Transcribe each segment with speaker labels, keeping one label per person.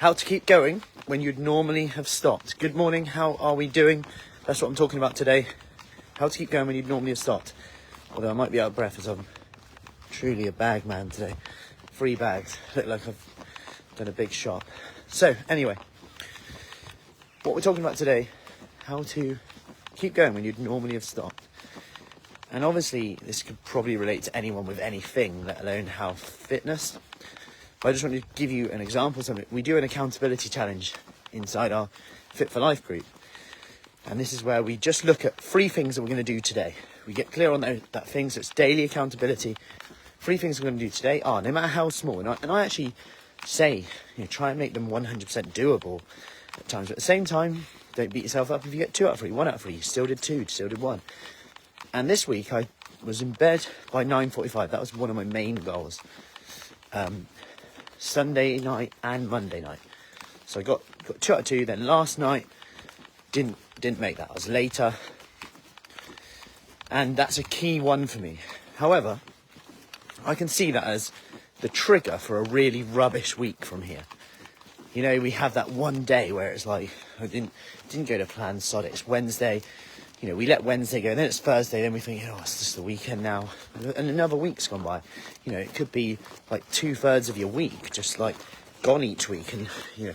Speaker 1: How to keep going when you'd normally have stopped. Good morning, how are we doing? That's what I'm talking about today. How to keep going when you'd normally have stopped. Although I might be out of breath as I'm truly a bag man today. 3 bags, look like I've done a big shot. So anyway, what we're talking about today, how to keep going when you'd normally have stopped. And obviously this could probably relate to anyone with anything, let alone health, fitness. But I just want to give you an example of something. We do an accountability challenge inside our Fit for Life group. And this is where we just look at 3 things that we're going to do today. We get clear on that things, so it's daily accountability. 3 things we're going to do today are, no matter how small, and I actually say, try and make them 100% doable at times. But at the same time, don't beat yourself up if you get 2 out of 3, 1 out of 3. You still did 2, you still did 1. And this week I was in bed by 9:45. That was one of my main goals. Sunday night and Monday night. So I got 2 out of 2. Then last night didn't make that. I was later. And that's a key one for me. However, I can see that as the trigger for a really rubbish week from here. We have that one day where it's like, I didn't go to plan, sod it, it's Wednesday. We let Wednesday go, then it's Thursday, then we think, it's just the weekend now. And another week's gone by. It could be like 2/3 of your week just like gone each week. And,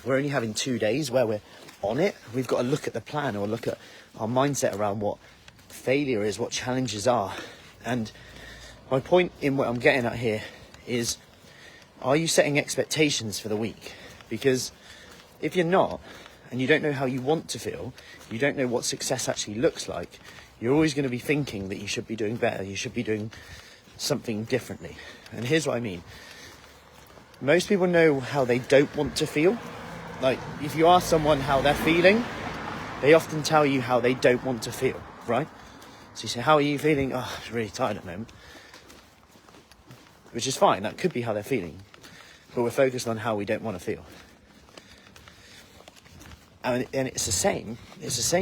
Speaker 1: we're only having 2 days where we're on it. We've got to look at the plan or look at our mindset around what failure is, what challenges are. And my point in what I'm getting at here is, are you setting expectations for the week? Because if you're not, and you don't know how you want to feel, you don't know what success actually looks like, you're always going to be thinking that you should be doing better, you should be doing something differently. And here's what I mean. Most people know how they don't want to feel. Like, if you ask someone how they're feeling, they often tell you how they don't want to feel, right? So you say, how are you feeling? Oh, I'm really tired at the moment. Which is fine, that could be how they're feeling. But we're focused on how we don't want to feel. And it's the same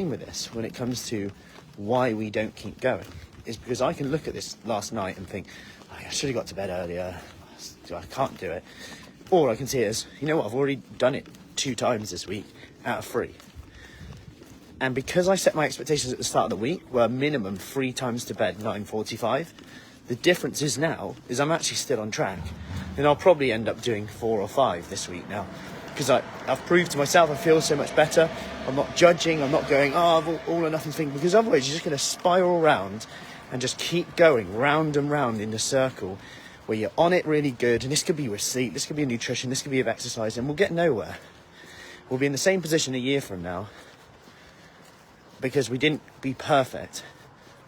Speaker 1: with this when it comes to why we don't keep going. It's because I can look at this last night and think, I should have got to bed earlier, I can't do it. Or I can see it as, I've already done it 2 times this week out of 3. And because I set my expectations at the start of the week, were minimum 3 times to bed, 9:45, the difference is now, is I'm actually still on track. And I'll probably end up doing 4 or 5 this week now. Because I've proved to myself I feel so much better. I'm not judging, I'm not going, all or nothing thing. Because otherwise you're just going to spiral around and just keep going round and round in the circle where you're on it really good. And this could be with sleep, this could be nutrition, this could be with exercise, and we'll get nowhere. We'll be in the same position a year from now because we didn't be perfect,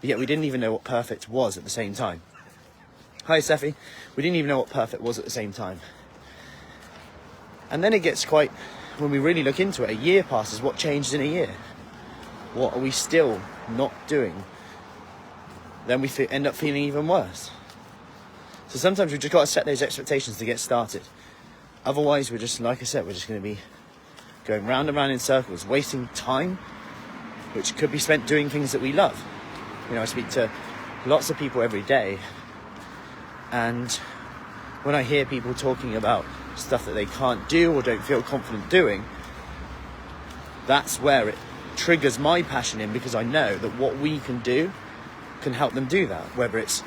Speaker 1: but yet we didn't even know what perfect was at the same time. Hi, Steffi. We didn't even know what perfect was at the same time. And then it gets quite, when we really look into it, a year passes. What changed in a year? What are we still not doing? Then we end up feeling even worse. So sometimes we've just got to set those expectations to get started. Otherwise, we're just, like I said, we're just going to be going round and round in circles, wasting time, which could be spent doing things that we love. I speak to lots of people every day, and when I hear people talking about stuff that they can't do or don't feel confident doing, that's where it triggers my passion in, because I know that what we can do can help them do that. Whether it's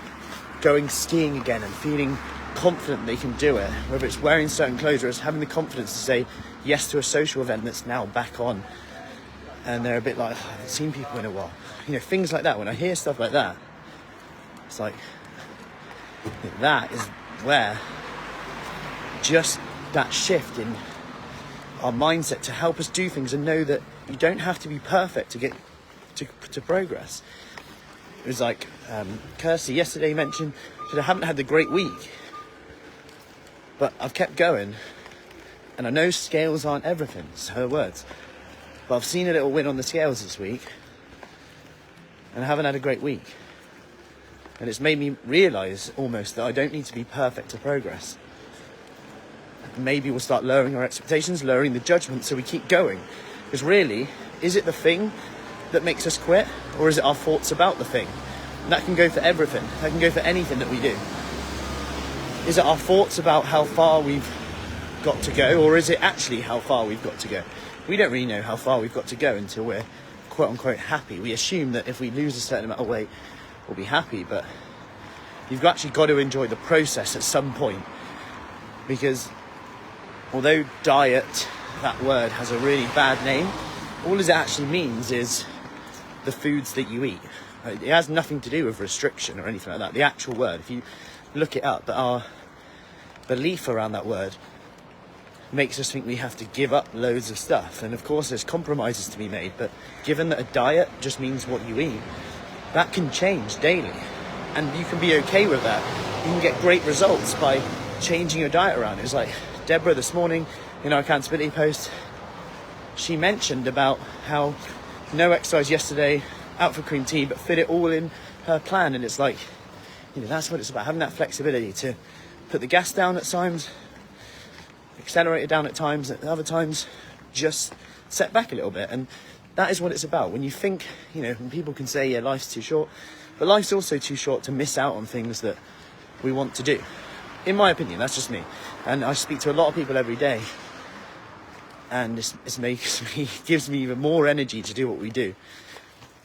Speaker 1: going skiing again and feeling confident they can do it, whether it's wearing certain clothes, or it's having the confidence to say yes to a social event that's now back on, and they're a bit like, I haven't seen people in a while. Things like that. When I hear stuff like that, it's like, that is where just that shift in our mindset to help us do things and know that you don't have to be perfect to get to progress. It was like Kirsty yesterday mentioned that I haven't had the great week, but I've kept going, and I know scales aren't everything, it's her words, but I've seen a little win on the scales this week, and I haven't had a great week. And it's made me realise almost that I don't need to be perfect to progress. Maybe we'll start lowering our expectations, lowering the judgment, so we keep going. Because really, is it the thing that makes us quit, or is it our thoughts about the thing? And that can go for everything. That can go for anything that we do. Is it our thoughts about how far we've got to go, or is it actually how far we've got to go? We don't really know how far we've got to go until we're quote unquote happy. We assume that if we lose a certain amount of weight, we'll be happy, but you've actually got to enjoy the process at some point, because although diet, that word, has a really bad name, all it actually means is the foods that you eat. It has nothing to do with restriction or anything like that. The actual word, if you look it up, our belief around that word makes us think we have to give up loads of stuff. And of course there's compromises to be made, but given that a diet just means what you eat, that can change daily. And you can be okay with that. You can get great results by changing your diet around. It was like Deborah this morning in our accountability post, she mentioned about how no exercise yesterday, out for cream tea, but fit it all in her plan. And it's like, you know, that's what it's about, having that flexibility to put the gas down at times, accelerate it down at times, at other times just set back a little bit. And that is what it's about. When you think, you know, when people can say, yeah, life's too short, but life's also too short to miss out on things that we want to do. In my opinion, that's just me. And I speak to a lot of people every day, and it gives me even more energy to do what we do.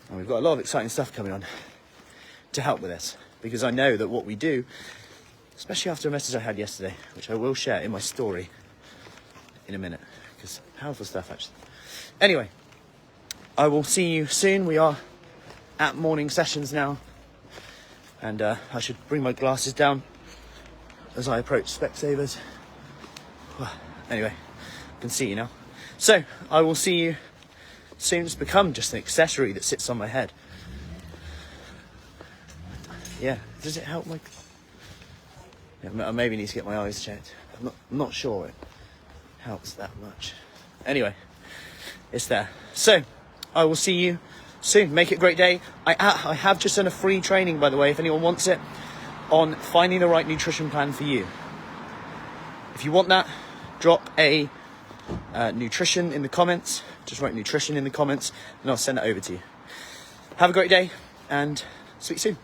Speaker 1: And we've got a lot of exciting stuff coming on to help with this, because I know that what we do, especially after a message I had yesterday, which I will share in my story in a minute, because powerful stuff actually. Anyway, I will see you soon. We are at morning sessions now, and I should bring my glasses down as I approach Specsavers. Anyway, I can see you now. So I will see you soon. It's become just an accessory that sits on my head. Yeah, does it help my... Yeah, I maybe need to get my eyes checked. I'm not sure it helps that much. Anyway, it's there. So I will see you soon. Make it a great day. I have just done a free training, by the way, if anyone wants it, on finding the right nutrition plan for you. If you want that, drop a nutrition in the comments. Just write nutrition in the comments and I'll send it over to you. Have a great day and speak soon.